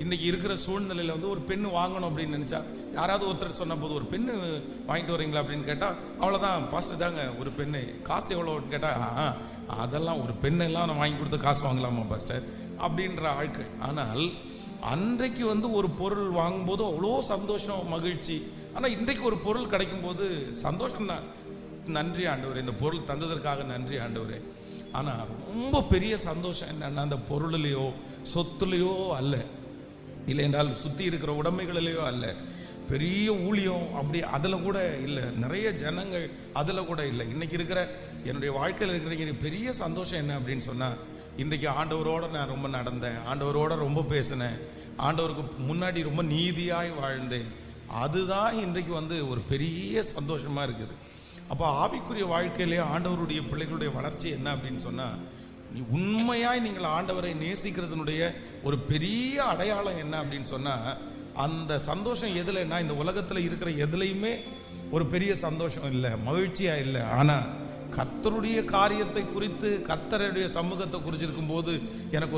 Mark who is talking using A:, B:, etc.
A: இன்றைக்கி இருக்கிற சூழ்நிலையில் வந்து ஒரு பெண்ணு வாங்கணும் அப்படின்னு நினச்சா, யாராவது ஒருத்தர் சொன்ன போது ஒரு பெண்ணு வாங்கிட்டு வரீங்களா அப்படின்னு கேட்டால், அவ்வளோதான் பாஸ்டர் தாங்க ஒரு பெண்ணு, காசு எவ்வளோன்னு கேட்டால், அதெல்லாம் ஒரு பெண்ணெல்லாம் நான் வாங்கி கொடுத்து காசு வாங்கலாமா பாஸ்டர் அப்படின்ற ஆட்கள். ஆனால் அன்றைக்கு வந்து ஒரு பொருள் வாங்கும்போது அவ்வளோ சந்தோஷம் மகிழ்ச்சி. ஆனால் இன்றைக்கு ஒரு பொருள் கிடைக்கும்போது சந்தோஷம்தான், நன்றி ஆண்டவரே, இந்த பொருள் தந்ததற்காக நன்றி ஆண்டவரே. ஆனால் ரொம்ப பெரிய சந்தோஷம் என்னன்னா, அந்த பொருளிலேயோ சொத்துலேயோ அல்ல, இல்லை என்றால் சுற்றி இருக்கிற உடைமைகளிலேயோ அல்ல, பெரிய ஊழியம் அப்படி அதில் கூட இல்லை, நிறைய ஜனங்கள் அதில் கூட இல்லை. இன்றைக்கி இருக்கிற என்னுடைய வாழ்க்கையில் இருக்கிற பெரிய சந்தோஷம் என்ன அப்படின்னு சொன்னால், இன்றைக்கி ஆண்டவரோடு நான் ரொம்ப நடந்தேன், ஆண்டவரோடு ரொம்ப பேசினேன், ஆண்டவருக்கு முன்னாடி ரொம்ப நீதியாய் வாழ்ந்தேன். அதுதான் இன்றைக்கு வந்து ஒரு பெரிய சந்தோஷமாக இருக்குது. அப்போ ஆவிக்குரிய வாழ்க்கையிலே ஆண்டவருடைய பிள்ளைகளுடைய வளர்ச்சி என்ன அப்படின்னு சொன்னால், உண்மையாய் நீங்கள் ஆண்டவரை நேசிக்கிறதுனுடைய ஒரு பெரிய அடையாளம் என்ன அப்படின்னு சொன்னால், அந்த சந்தோஷம் எதுலன்னா, இந்த உலகத்தில் இருக்கிற எதுலையுமே ஒரு பெரிய சந்தோஷம் இல்லை, மகிழ்ச்சியாக இல்லை. ஆனால் கர்த்தருடைய காரியத்தை குறித்து, கர்த்தருடைய சமூகத்தை குறிச்சிருக்கும் போது எனக்கு